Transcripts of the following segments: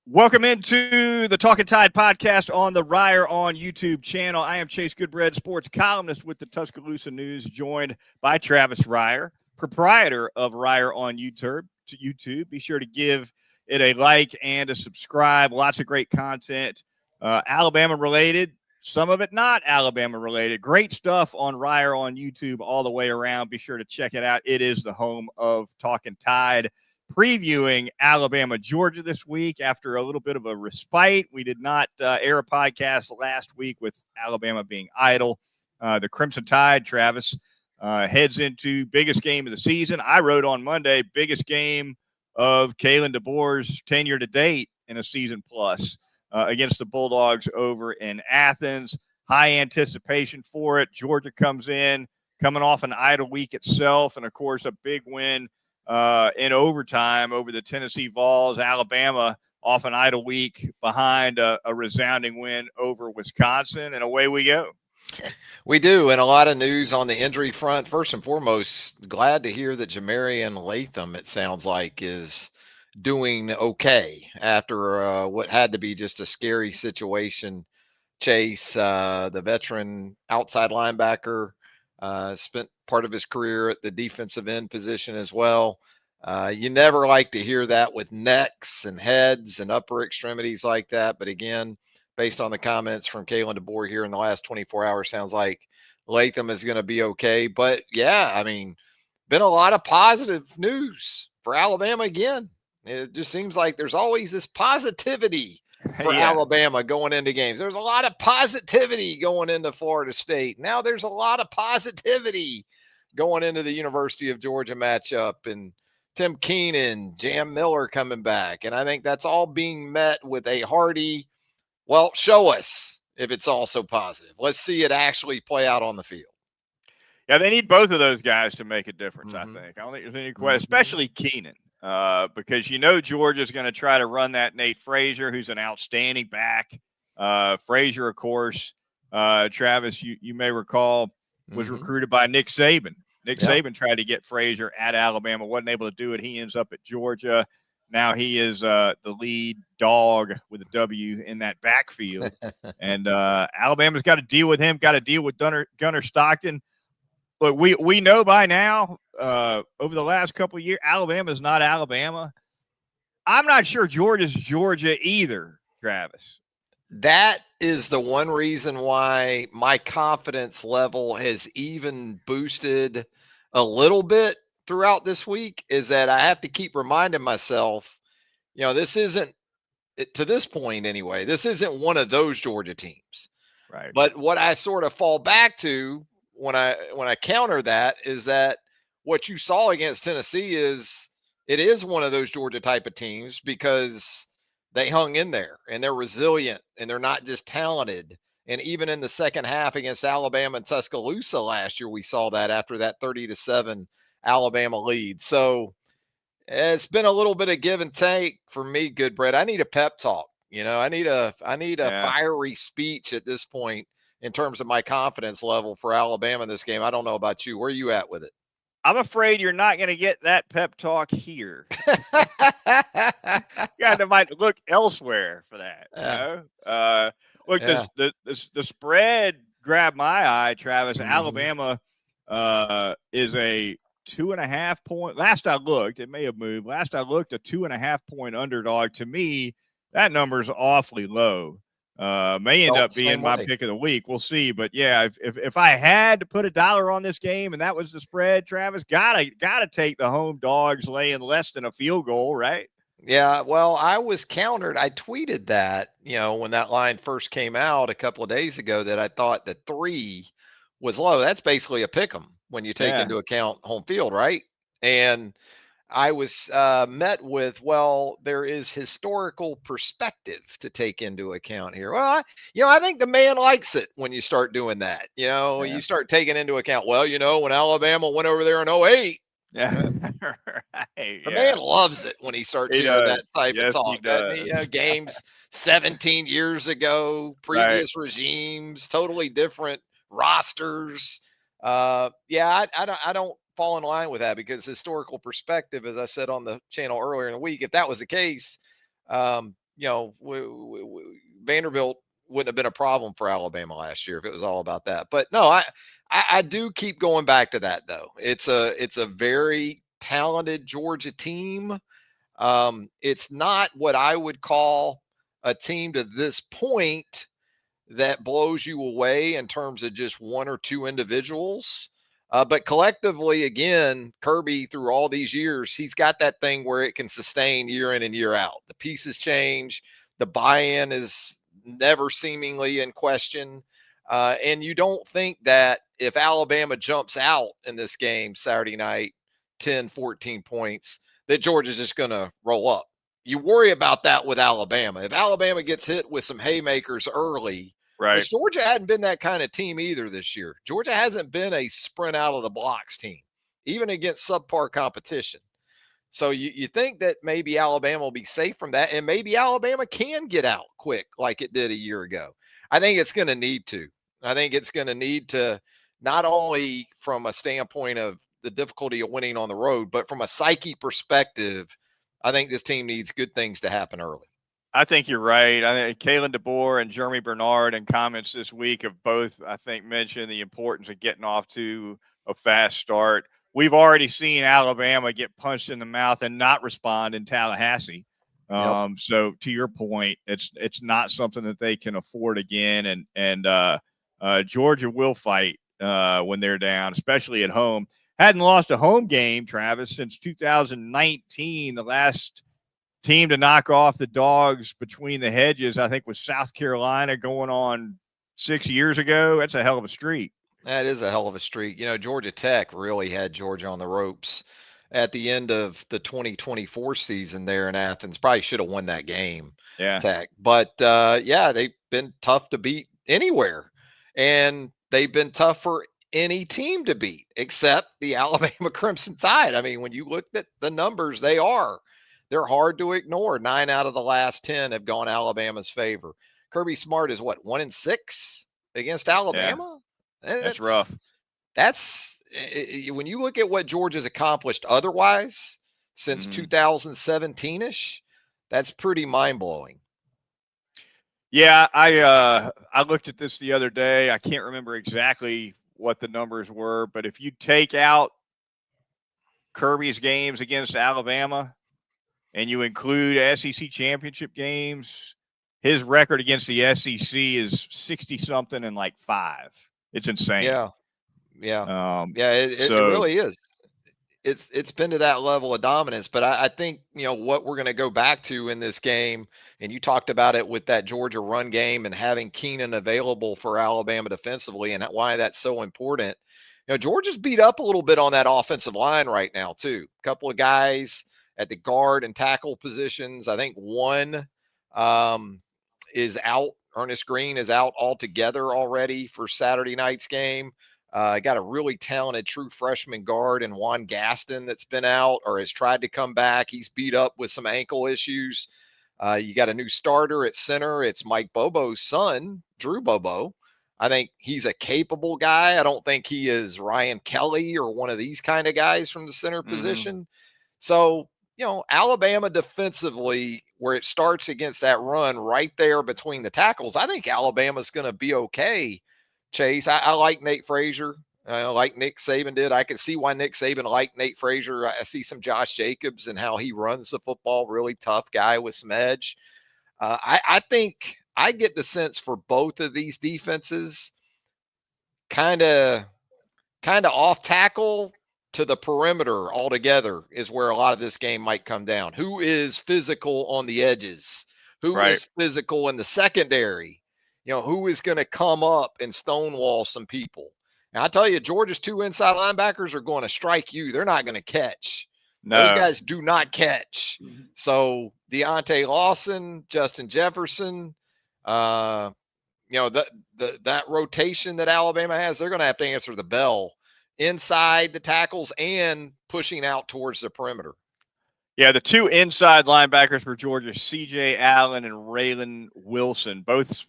Welcome into the Talkin Tide podcast on the Reier on YouTube channel. I am Chase Goodbread, sports columnist with the Tuscaloosa News, joined by Travis Reier, proprietor of Reier on YouTube. Be sure to give it a like and a subscribe. Lots of great content, Alabama related, some of it not Alabama related. Great stuff on Reier on YouTube all the way around. Be sure to check it out. It is the home of Talkin Tide. Previewing Alabama, Georgia this week after a little bit of a respite. We did not air a podcast last week with Alabama being idle. The Crimson Tide, Travis, heads into biggest game of the season. I wrote on Monday, biggest game of Kalen DeBoer's tenure to date in a season plus against the Bulldogs over in Athens. High anticipation for it. Georgia comes in, coming off an idle week itself, and, of course, a big win in overtime over the Tennessee Vols. Alabama off an idle week behind a resounding win over Wisconsin, and away we go. We do, and a lot of news on the injury front. First and foremost, glad to hear that Jamarian Latham, it sounds like, is doing okay after what had to be just a scary situation. Chase, the veteran outside linebacker, spent part of his career at the defensive end position as well. You never like to hear that with necks and heads and upper extremities like that. But again, based on the comments from Kalen DeBoer here in the last 24 hours, sounds like Latham is going to be okay. But yeah, I mean, been a lot of positive news for Alabama again. It just seems like there's always this positivity for Alabama going into games. There's a lot of positivity going into Florida State. Now there's a lot of positivity going into the University of Georgia matchup, and Tim Keenan, Jam Miller coming back. And I think that's all being met with a hearty, well, show us if it's all so positive. Let's see it actually play out on the field. Yeah, they need both of those guys to make a difference, I think. I don't think there's any question, especially Keenan. Because Georgia's going to try to run that Nate Frazier, who's an outstanding back. Frazier, of course, Travis, you may recall, was recruited by Nick Saban. Nick Saban tried to get Frazier at Alabama, wasn't able to do it. He ends up at Georgia. Now he is the lead dog with a W in that backfield. And Alabama's got to deal with him, got to deal with Gunnar Stockton. Look, we know by now, over the last couple of years, Alabama's not Alabama. I'm not sure Georgia's Georgia either, Travis. That is the one reason why my confidence level has even boosted a little bit throughout this week, is that I have to keep reminding myself, this isn't, to this point anyway, this isn't one of those Georgia teams. Right. But what I sort of fall back to when I counter that is that what you saw against Tennessee it is one of those Georgia type of teams, because they hung in there and they're resilient and they're not just talented. And even in the second half against Alabama and Tuscaloosa last year, we saw that after that 30-7 Alabama lead. So it's been a little bit of give and take for me, Goodbread. I need a pep talk. I need a fiery speech at this point in terms of my confidence level for Alabama in this game. I don't know about you. Where are you at with it? I'm afraid you're not going to get that pep talk here. You might look elsewhere for that. Look, the spread grabbed my eye, Travis. Alabama is a 2.5 point. Last I looked, it may have moved. Last I looked, a 2.5 point underdog. To me, that number is awfully low. May end up being my pick of the week. We'll see. But yeah, if I had to put $1 on this game and that was the spread, Travis, gotta take the home dogs laying less than a field goal, right? Yeah, well, I was countered. I tweeted that, when that line first came out a couple of days ago, that I thought that 3 was low. That's basically a pick 'em when you take into account home field, right? And I was met with, well, there is historical perspective to take into account here. Well, I think the man likes it when you start doing that. You start taking into account, well, when Alabama went over there in 2008. Yeah. The man loves it when he starts hearing that type of talk. Games 17 years ago, previous regimes, totally different rosters. I don't fall in line with that, because historical perspective, as I said on the channel earlier in the week, if that was the case, Vanderbilt wouldn't have been a problem for Alabama last year if it was all about that. But no, I do keep going back to that though. It's a very talented Georgia team. It's not what I would call a team to this point that blows you away in terms of just one or two individuals. But collectively, again, Kirby, through all these years, he's got that thing where it can sustain year in and year out. The pieces change, the buy in is never seemingly in question. And you don't think that if Alabama jumps out in this game Saturday night, 10, 14 points, that Georgia's just going to roll up. You worry about that with Alabama. If Alabama gets hit with some haymakers early, Right. which Georgia hadn't been that kind of team either this year. Georgia hasn't been a sprint out of the blocks team, even against subpar competition. So you think that maybe Alabama will be safe from that, and maybe Alabama can get out quick like it did a year ago. I think it's going to need to. I think it's going to need to, not only from a standpoint of the difficulty of winning on the road, but from a psyche perspective, I think this team needs good things to happen early. I think you're right. I think Kalen DeBoer and Jeremy Bernard in comments this week have both, I think, mentioned the importance of getting off to a fast start. We've already seen Alabama get punched in the mouth and not respond in Tallahassee. Yep. So to your point, it's not something that they can afford again. And Georgia will fight when they're down, especially at home. Hadn't lost a home game, Travis, since 2019. The last team to knock off the Dawgs between the hedges, I think, was South Carolina going on 6 years ago. That's a hell of a streak. That is a hell of a streak. Georgia Tech really had Georgia on the ropes at the end of the 2024 season there in Athens. Probably should have won that game, Yeah. Tech. But, they've been tough to beat anywhere. And they've been tough for any team to beat except the Alabama Crimson Tide. I mean, when you look at the numbers, they're hard to ignore. 9 out of the last 10 have gone Alabama's favor. Kirby Smart is what, 1-6 against Alabama? Yeah. That's rough. That's when you look at what Georgia's accomplished otherwise since 2017-ish, that's pretty mind-blowing. Yeah, I looked at this the other day. I can't remember exactly what the numbers were, but if you take out Kirby's games against Alabama and you include SEC championship games, his record against the SEC is 60-something and like 5. It's insane. Yeah. It really is. It's been to that level of dominance. But I think, what we're going to go back to in this game, and you talked about it with that Georgia run game and having Keenan available for Alabama defensively and why that's so important. Georgia's beat up a little bit on that offensive line right now, too. A couple of guys at the guard and tackle positions. I think one is out. Ernest Green is out altogether already for Saturday night's game. Got a really talented true freshman guard in Juan Gaston that's been out or has tried to come back. He's beat up with some ankle issues. You got a new starter at center. It's Mike Bobo's son, Drew Bobo. I think he's a capable guy. I don't think he is Ryan Kelly or one of these kind of guys from the center position. So, Alabama defensively, where it starts against that run right there between the tackles, I think Alabama's going to be okay. Chase, I like Nate Frazier. Like Nick Saban did. I can see why Nick Saban liked Nate Frazier. I see some Josh Jacobs and how he runs the football. Really tough guy with some edge. I think I get the sense for both of these defenses kind of off tackle to the perimeter altogether is where a lot of this game might come down. Who is physical on the edges? Who is physical in the secondary? Who is going to come up and stonewall some people? And I tell you, Georgia's 2 inside linebackers are going to strike you. They're not going to catch. No. Those guys do not catch. So Deontay Lawson, Justin Jefferson, that rotation that Alabama has, they're going to have to answer the bell inside the tackles and pushing out towards the perimeter. Yeah, the 2 inside linebackers for Georgia, C.J. Allen and Raylan Wilson, both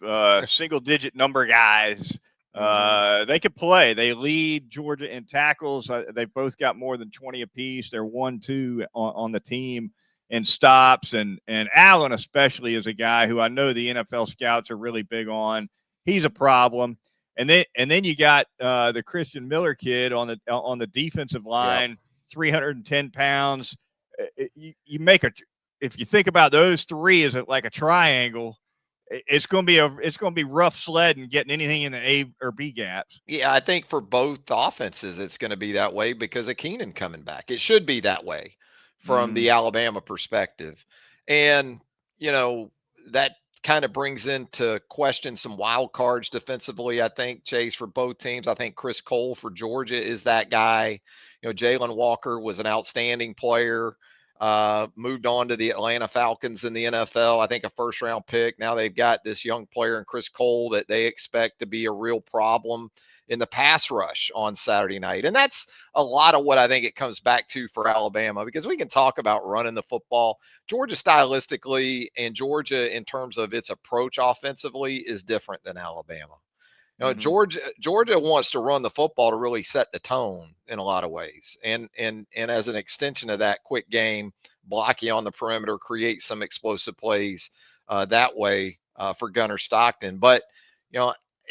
single-digit number guys. They could play. They lead Georgia in tackles. They've both got more than 20 apiece. They're 1-2 on the team. and stops. And Allen especially is a guy who I know the NFL scouts are really big on. He's a problem. And then you got the Christian Miller kid on the defensive line, 310 pounds. You make if you think about those three as like a triangle, it's going to be rough sledding getting anything in the A or B gaps. Yeah, I think for both offenses, it's going to be that way because of Keenan coming back. It should be that way from the Alabama perspective. And, that kind of brings into question some wild cards defensively, I think, Chase, for both teams. I think Chris Cole for Georgia is that guy. Jalen Walker was an outstanding player. Moved on to the Atlanta Falcons in the NFL. I think a first-round pick. Now they've got this young player in Chris Cole that they expect to be a real problem in the pass rush on Saturday night. And that's a lot of what I think it comes back to for Alabama, because we can talk about running the football. Georgia stylistically and Georgia in terms of its approach offensively is different than Alabama. Georgia wants to run the football to really set the tone in a lot of ways. And as an extension of that, quick game, block you on the perimeter, create some explosive plays that way for Gunnar Stockton. But,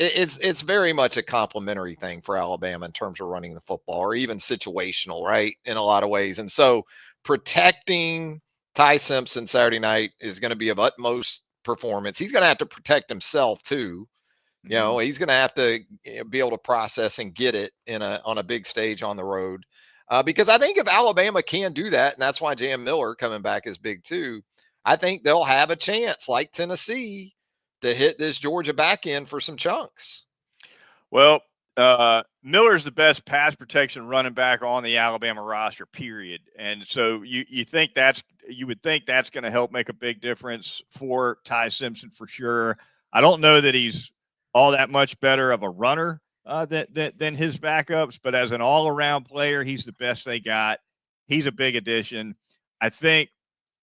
it's very much a complementary thing for Alabama in terms of running the football, or even situational, right, in a lot of ways. And so protecting Ty Simpson Saturday night is going to be of utmost performance. He's going to have to protect himself too. He's going to have to be able to process and get it on a big stage on the road. Because I think if Alabama can do that, and that's why Jam Miller coming back is big too, I think they'll have a chance, like Tennessee, to hit this Georgia back end for some chunks. Well, Miller's the best pass protection running back on the Alabama roster, period. And so you would think that's going to help make a big difference for Ty Simpson for sure. I don't know that he's all that much better of a runner than his backups, but as an all-around player, he's the best they got. He's a big addition. I think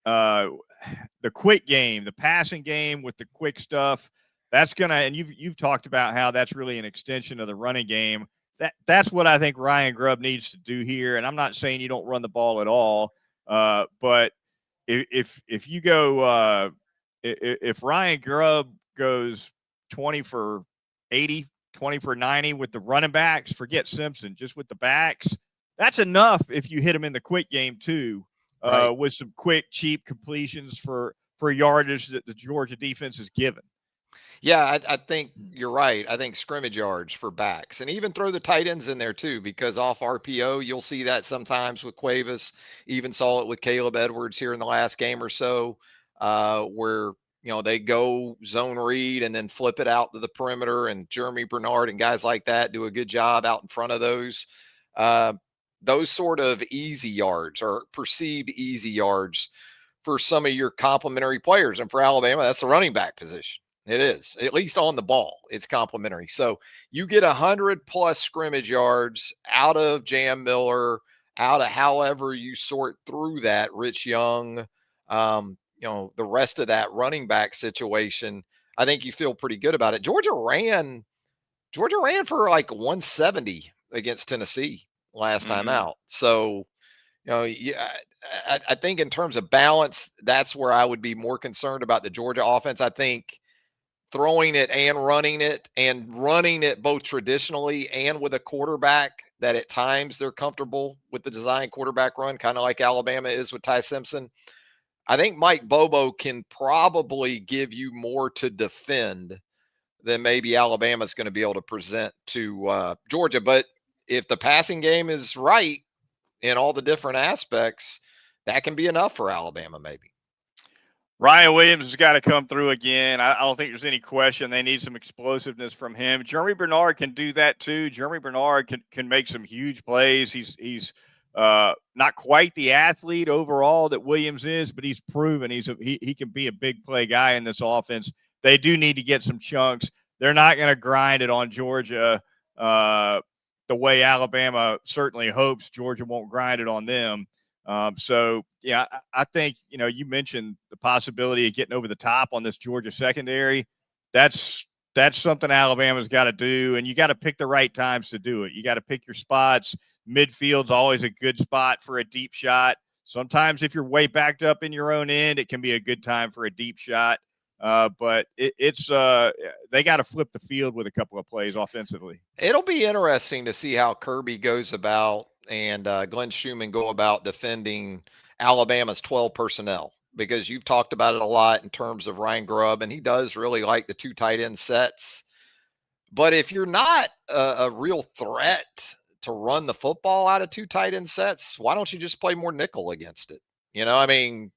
the quick game, the passing game with the quick stuff, that's gonna, and you've talked about how that's really an extension of the running game. That's what I think Ryan Grubb needs to do here. And I'm not saying you don't run the ball at all, but if you go, if Ryan Grubb goes 20 for 80, 20 for 90 with the running backs, forget Simpson, just with the backs, that's enough if you hit him in the quick game too, right, with some quick, cheap completions for yardage that the Georgia defense is given. Yeah, I think you're right. I think scrimmage yards for backs, and even throw the tight ends in there too, because off RPO, you'll see that sometimes with Cuevas. Even saw it with Caleb Edwards here in the last game or so, where they go zone read and then flip it out to the perimeter, and Jeremy Bernard and guys like that do a good job out in front of those. Those sort of easy yards, or perceived easy yards, for some of your complementary players. And for Alabama, that's the running back position. It is, at least on the ball, it's complimentary. So you get 100+ scrimmage yards out of Jam Miller, out of however you sort through that, Rich Young, the rest of that running back situation. I think you feel pretty good about it. Georgia ran for like 170 against Tennessee last time out. So, I think in terms of balance, that's where I would be more concerned about the Georgia offense. I think throwing it and running it both traditionally and with a quarterback that at times they're comfortable with the design quarterback run, kind of like Alabama is with Ty Simpson. I think Mike Bobo can probably give you more to defend than maybe Alabama's going to be able to present to Georgia. But if the passing game is right in all the different aspects, that can be enough for Alabama maybe. Ryan Williams has got to come through again. I don't think there's any question. They need some explosiveness from him. Jeremy Bernard can do that too. Jeremy Bernard can make some huge plays. He's not quite the athlete overall that Williams is, but he's proven he can be a big play guy in this offense. They do need to get some chunks. They're not going to grind it on Georgia the way Alabama certainly hopes Georgia won't grind it on them. So, yeah, I think, you mentioned the possibility of getting over the top on this Georgia secondary. That's something Alabama's got to do, and you got to pick the right times to do it. You got to pick your spots. Midfield's always a good spot for a deep shot. Sometimes if you're way backed up in your own end, it can be a good time for a deep shot. But it's they got to flip the field with a couple of plays offensively. It'll be interesting to see how Kirby goes about and Glenn Schumann go about defending Alabama's 12 personnel, because you've talked about it a lot in terms of Ryan Grubb, and he does really like the 2 tight end sets. But if you're not a real threat to run the football out of 2 tight end sets, why don't you just play more nickel against it? I mean,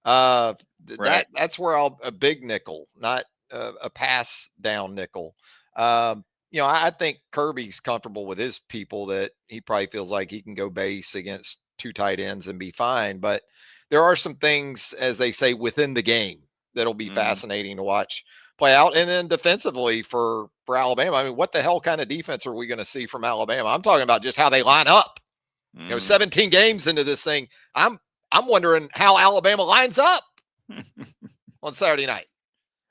Right. that's where a big nickel, not a pass down nickel. I think Kirby's comfortable with his people, that he probably feels like he can go base against 2 tight ends and be fine. But there are some things, as they say, within the game that'll be fascinating to watch play out. And then defensively for Alabama, I mean, what the hell kind of defense are we going to see from Alabama? I'm talking about just how they line up. 17 games into this thing, I'm wondering how Alabama lines up on Saturday night.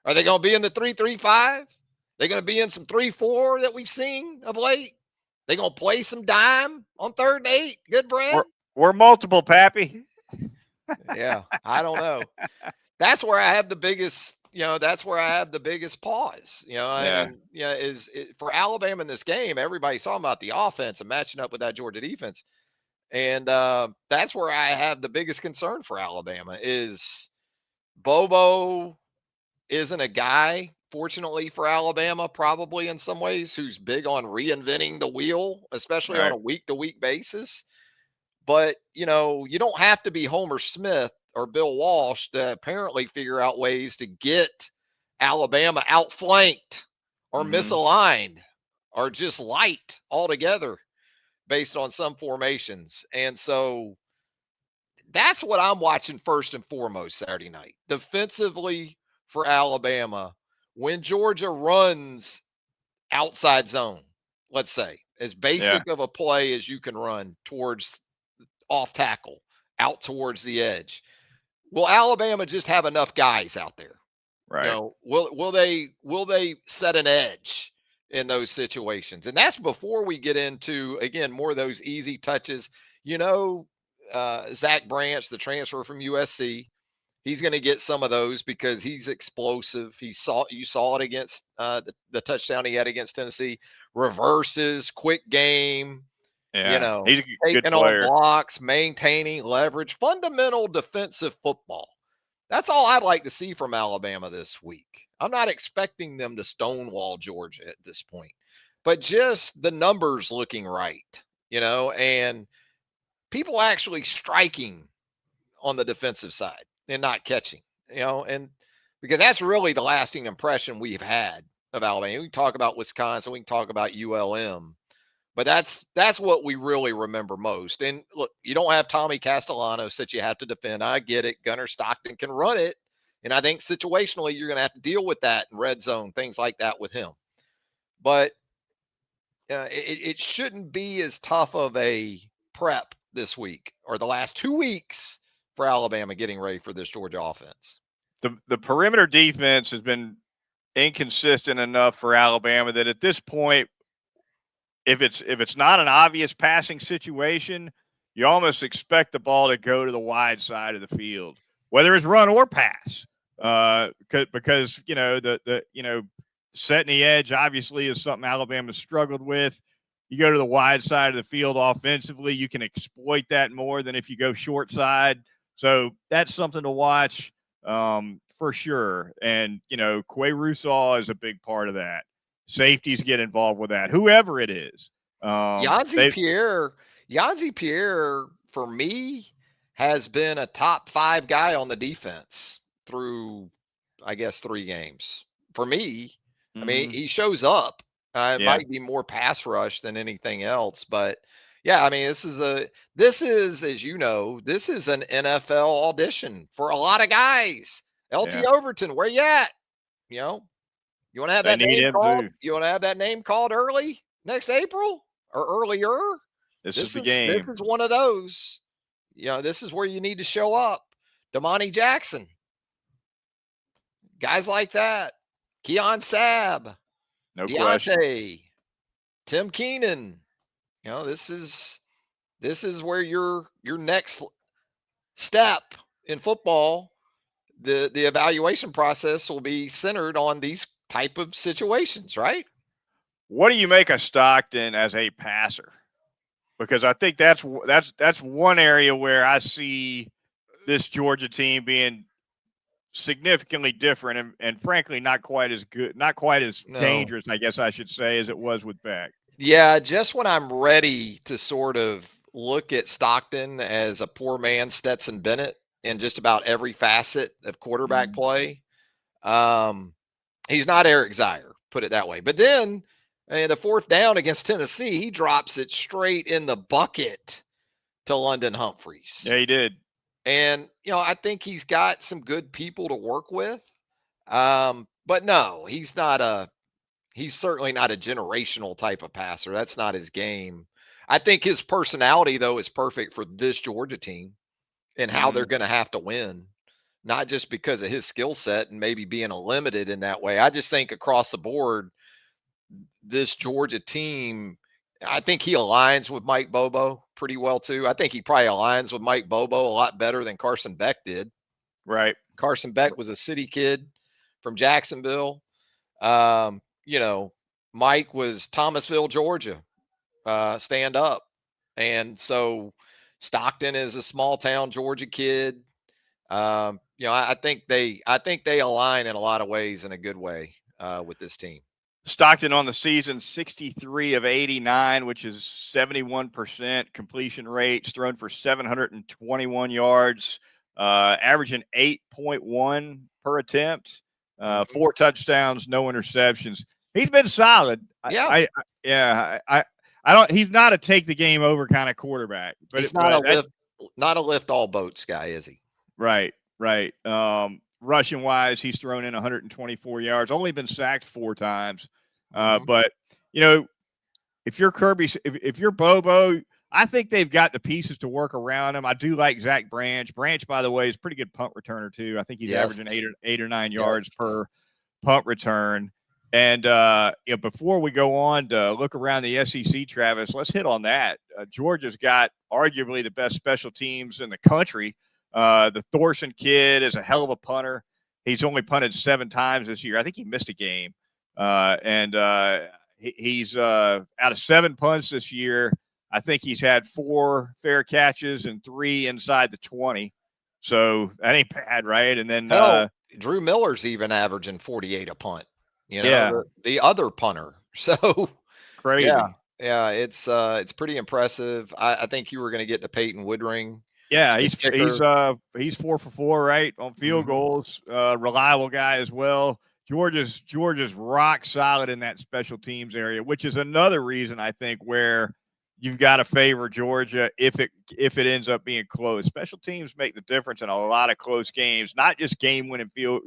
Are they going to be in the 3-3-5? They're going to be in some 3-4 that we've seen of late? They're going to play some dime on 3rd and 8? Goodbread? We're multiple, Pappy. Yeah, I don't know. That's where I have the biggest, that's where I have the biggest pause, and is for Alabama in this game. Everybody's talking about the offense and matching up with that Georgia defense. And that's where I have the biggest concern for Alabama. Is Bobo isn't a guy, fortunately for Alabama, probably in some ways, who's big on reinventing the wheel, especially on a week-to-week basis. But, you don't have to be Homer Smith or Bill Walsh to apparently figure out ways to get Alabama outflanked or misaligned or just light altogether based on some formations. And so that's what I'm watching first and foremost Saturday night. Defensively for Alabama, when Georgia runs outside zone, let's say, as basic of a play as you can run towards off tackle, out towards the edge, will Alabama just have enough guys out there? Right. Will they set an edge in those situations? And that's before we get into, again, more of those easy touches. Zach Branch, the transfer from USC, he's going to get some of those because he's explosive. You saw it against the touchdown he had against Tennessee. Reverses, quick game. Yeah, he's a good taking player. On blocks, maintaining leverage, fundamental defensive football. That's all I'd like to see from Alabama this week. I'm not expecting them to stonewall Georgia at this point, but just the numbers looking right, and people actually striking on the defensive side and not catching, and because that's really the lasting impression we've had of Alabama. We can talk about Wisconsin, we can talk about ULM, but that's what we really remember most. And look, you don't have Tommy Castellanos that you have to defend. I get it. Gunnar Stockton can run it. And I think situationally, you're going to have to deal with that in red zone, things like that with him. But it shouldn't be as tough of a prep this week or the last 2 weeks for Alabama getting ready for this Georgia offense. The perimeter defense has been inconsistent enough for Alabama that at this point, if it's not an obvious passing situation, you almost expect the ball to go to the wide side of the field, whether it's run or pass. Because setting the edge obviously is something Alabama struggled with. You go to the wide side of the field offensively, you can exploit that more than if you go short side. So that's something to watch for sure. And Quay Russaw is a big part of that. Safeties get involved with that, whoever it is. Yanzi Pierre, for me, has been a top 5 guy on the defense through, I guess, 3 games. For me, I mean, he shows up. It might be more pass rush than anything else, but yeah, I mean, this is, as you know, this is an NFL audition for a lot of guys. LT Overton, where you at? You want to have that name called? You want to have that name called early next April or earlier? This is the game. This is one of those. This is where you need to show up. Damani Jackson, guys like that. Keon Sabb, no Deontay, question. Tim Keenan. This is where your next step in football, the evaluation process will be centered on these type of situations, right? What do you make of Stockton as a passer? Because I think that's one area where I see this Georgia team being significantly different and frankly not quite as good, not quite as No. dangerous, I guess I should say, as it was with Beck. Yeah, just when I'm ready to sort of look at Stockton as a poor man Stetson Bennett in just about every facet of quarterback play, um, he's not Eric Zier, put it that way. But then the fourth down against Tennessee, he drops it straight in the bucket to London Humphreys. Yeah, he did. And, I think he's got some good people to work with. But no, he's certainly not a generational type of passer. That's not his game. I think his personality, though, is perfect for this Georgia team and how they're Mm-hmm. going to have to win, not just because of his skill set and maybe being a limited in that way. I just think across the board, this Georgia team, I think he aligns with Mike Bobo pretty well, too. I think he probably aligns with Mike Bobo a lot better than Carson Beck did. Right. Carson Beck was a city kid from Jacksonville. Um, Mike was Thomasville, Georgia, stand up. And so Stockton is a small town Georgia kid. I think they align in a lot of ways in a good way with this team. Stockton on the season, 63 of 89, which is 71% completion rates, thrown for 721 yards, averaging 8.1 per attempt, 4 touchdowns, no interceptions. He's been solid. Yeah. I don't. He's not a take the game over kind of quarterback, but He's not a lift all boats guy, is he? Right. Rushing wise, he's thrown in 124 yards, only been sacked 4 times. But if you're Kirby, if you're Bobo, I think they've got the pieces to work around him. I do like Zach Branch. Branch, by the way, is a pretty good punt returner too. I think he's averaging 8 or 9 yards per punt return. And before we go on to look around the SEC, Travis, let's hit on that. Georgia's got arguably the best special teams in the country. The Thorson kid is a hell of a punter. He's only punted 7 times this year. I think he missed a game. He's out of 7 punts this year. I think he's had 4 fair catches and 3 inside the 20. So that ain't bad, right? And then Drew Miller's even averaging 48 a punt. The other punter. So crazy. Yeah, it's pretty impressive. I think you were going to get to Peyton Woodring. Yeah, he's 4 for 4, right, on field goals. Reliable guy as well. Georgia's rock solid in that special teams area, which is another reason I think where you've got to favor Georgia if it ends up being close. Special teams make the difference in a lot of close games, not just game winning field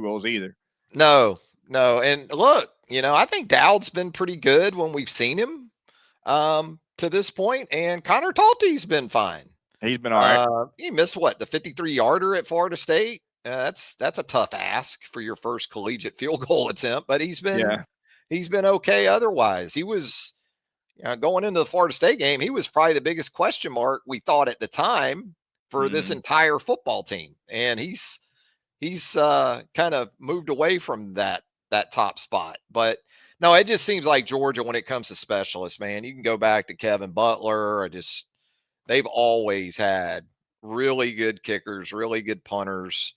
goals either. No. And look, I think Dowd's been pretty good when we've seen him to this point, and Connor Talty's been fine. He's been all right. He missed the 53-yarder at Florida State. That's a tough ask for your first collegiate field goal attempt, but he's been okay otherwise. He was going into the Florida State game, he was probably the biggest question mark we thought at the time for this entire football team. And he's kind of moved away from that top spot. But no, it just seems like Georgia, when it comes to specialists, man, you can go back to Kevin Butler. They've always had really good kickers, really good punters.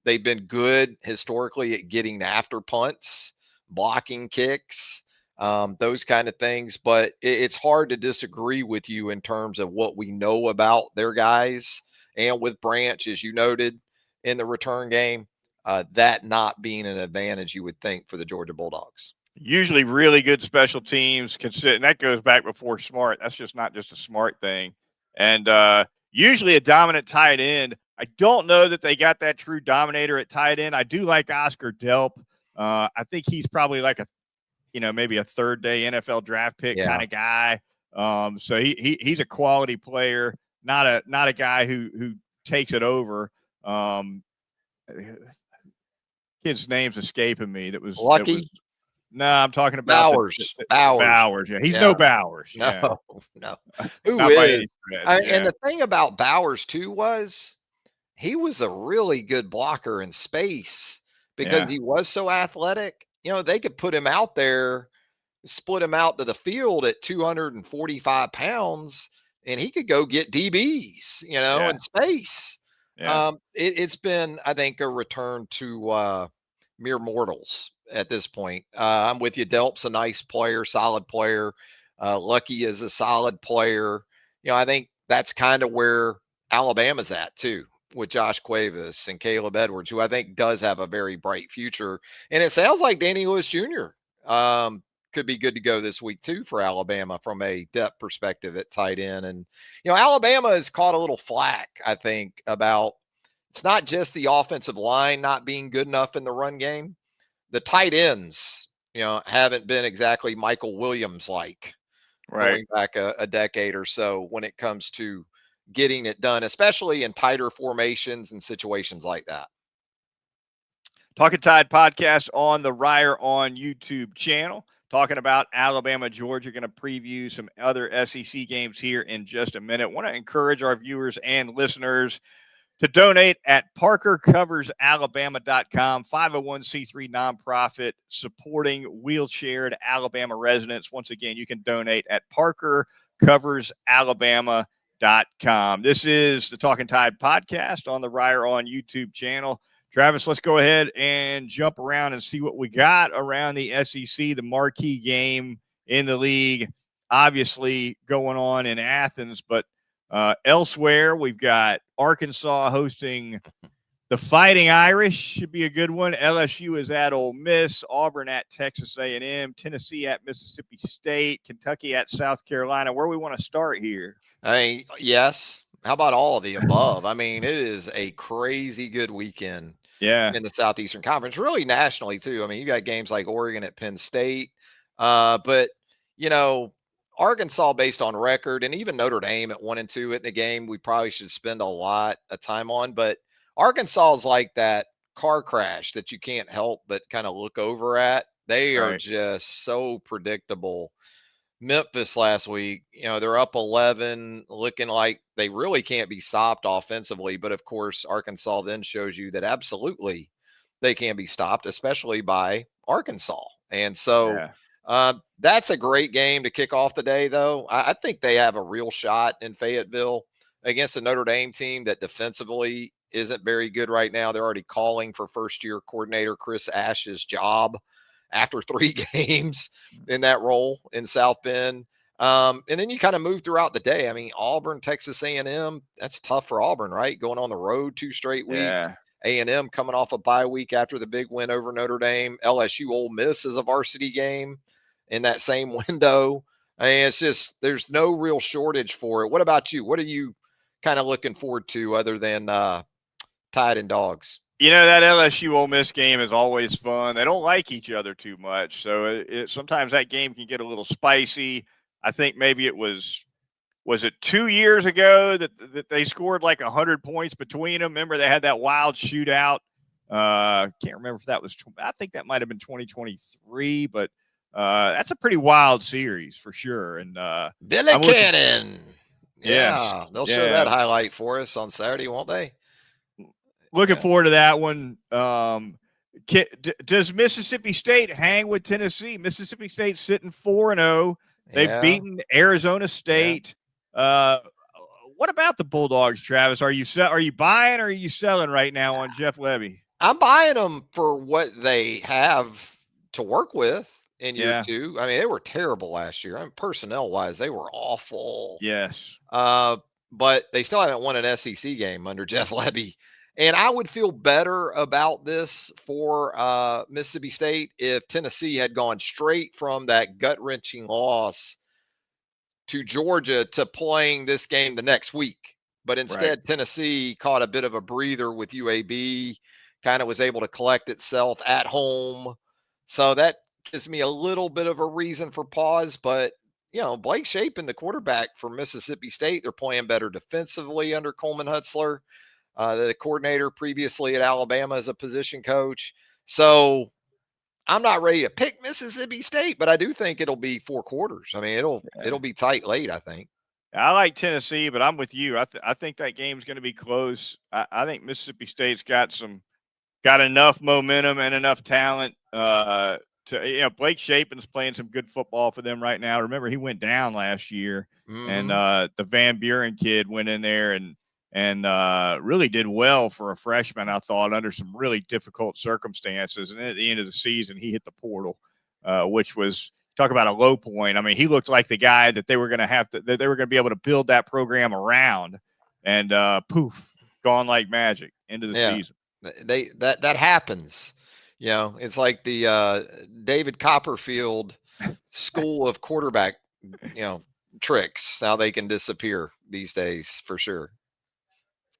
They've been good historically at getting after punts, blocking kicks, those kind of things. But it's hard to disagree with you in terms of what we know about their guys. And with Branch, as you noted in the return game, that not being an advantage, you would think, for the Georgia Bulldogs. Usually really good special teams and that goes back before Smart. That's just not just a Smart thing. And usually a dominant tight end. I don't know that they got that true dominator at tight end. I do like Oscar Delp. I think he's probably like maybe a third-day NFL draft pick kind of guy. So he's a quality player, not a guy who takes it over. Kid's name's escaping me. That was Lucky. No, I'm talking about Bowers. Bowers. Yeah, he's no Bowers. No, Yeah. no. Who Not by is? any stretch. And Yeah. the thing about Bowers too was he was a really good blocker in space because Yeah. he was so athletic. They could put him out there, split him out to the field at 245 pounds, and he could go get DBs, Yeah. in space. Yeah. It's been, I think, a return to mere mortals at this point. I'm with you. Delp's a nice player, solid player. Lucky is a solid player. I think that's kind of where Alabama's at too, with Josh Cuevas and Caleb Edwards, who I think does have a very bright future. And it sounds like Danny Lewis Jr. Could be good to go this week too for Alabama from a depth perspective at tight end. And, Alabama has caught a little flack, I think, about it's not just the offensive line not being good enough in the run game. The tight ends, haven't been exactly Michael Williams like going back a decade or so when it comes to getting it done, especially in tighter formations and situations like that. Talkin Tide podcast on the Reier on YouTube channel. Talking about Alabama, Georgia. Going to preview some other SEC games here in just a minute. Want to encourage our viewers and listeners to donate at ParkerCoversAlabama.com, 501c3 nonprofit supporting wheelchaired Alabama residents. Once again, you can donate at ParkerCoversAlabama.com. This is the Talkin Tide podcast on the Reier on YouTube channel. Travis, let's go ahead and jump around and see what we got around the SEC, the marquee game in the league, obviously going on in Athens, but elsewhere, we've got Arkansas hosting the Fighting Irish. Should be a good one. LSU is at Ole Miss, Auburn at Texas A&M, Tennessee at Mississippi State, Kentucky at South Carolina. Where we want to start here? Yes. How about all of the above? It is a crazy good weekend. Yeah. In the Southeastern Conference, really nationally too. You got games like Oregon at Penn State, but Arkansas based on record, and even Notre Dame at 1-2 in the game, we probably should spend a lot of time on. But Arkansas is like that car crash that you can't help but kind of look over at. They are just so predictable. Memphis last week, they're up 11, looking like they really can't be stopped offensively. But of course, Arkansas then shows you that absolutely they can be stopped, especially by Arkansas. And so that's a great game to kick off the day, though. I think they have a real shot in Fayetteville against a Notre Dame team that defensively isn't very good right now. They're already calling for first-year coordinator Chris Ash's job after 3 games in that role in South Bend. And then you kind of move throughout the day. Auburn, Texas A&M, that's tough for Auburn, right? Going on the road 2 straight weeks. A&M coming off a bye week after the big win over Notre Dame. LSU Ole Miss is a varsity game in that same window. It's just, there's no real shortage for it. What about you? What are you kind of looking forward to other than Tide and Dawgs? That LSU Ole Miss game is always fun. They don't like each other too much, so sometimes that game can get a little spicy. I think maybe it was it 2 years ago that they scored like 100 points between them? Remember they had that wild shootout? Can't remember if that was. I think that might have been 2023, but that's a pretty wild series for sure. And Billy Cannon, they'll show that yeah. highlight for us on Saturday, won't they? Looking forward to that one. Does Mississippi State hang with Tennessee? Mississippi State sitting 4-0. They've beaten Arizona State. What about the Bulldogs, Travis? Are you buying or are you selling right now on Jeff Levy? I'm buying them for what they have to work with in year 2. They were terrible last year. Personnel-wise, they were awful. Yes. But they still haven't won an SEC game under Jeff Levy. And I would feel better about this for Mississippi State if Tennessee had gone straight from that gut-wrenching loss to Georgia to playing this game the next week. But instead, Tennessee caught a bit of a breather with UAB, kind of was able to collect itself at home. So that gives me a little bit of a reason for pause. But, Blake Shapen, the quarterback for Mississippi State, they're playing better defensively under Coleman Hutzler. The coordinator previously at Alabama as a position coach. So I'm not ready to pick Mississippi State, but I do think it'll be 4 quarters. I mean, it'll be tight late, I think. I like Tennessee, but I'm with you. I think that game's going to be close. I think Mississippi State's got enough momentum and enough talent to Blake Shapen's playing some good football for them right now. Remember, he went down last year, and the Van Buren kid went in there and really did well for a freshman, I thought, under some really difficult circumstances. And then at the end of the season, he hit the portal, which was talk about a low point. I mean, he looked like the guy that they were going to be able to build that program around, and poof, gone like magic into the season. That happens. It's like the David Copperfield school of quarterback, tricks, how they can disappear these days for sure.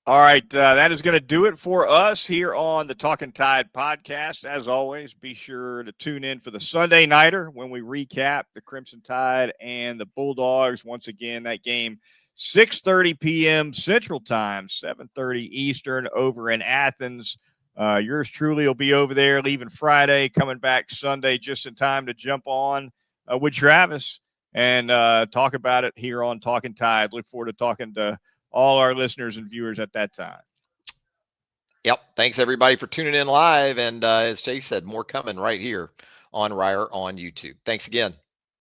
All right, that is going to do it for us here on the Talkin Tide podcast. As always, be sure to tune in for the Sunday Nighter when we recap the Crimson Tide and the Bulldogs. Once again, that game, 6:30 p.m. Central Time, 7:30 Eastern over in Athens. Yours truly will be over there leaving Friday, coming back Sunday just in time to jump on with Travis and talk about it here on Talkin Tide. Look forward to talking to all our listeners and viewers at that time. Yep. Thanks, everybody, for tuning in live. And as Jay said, more coming right here on Reier on YouTube. Thanks again.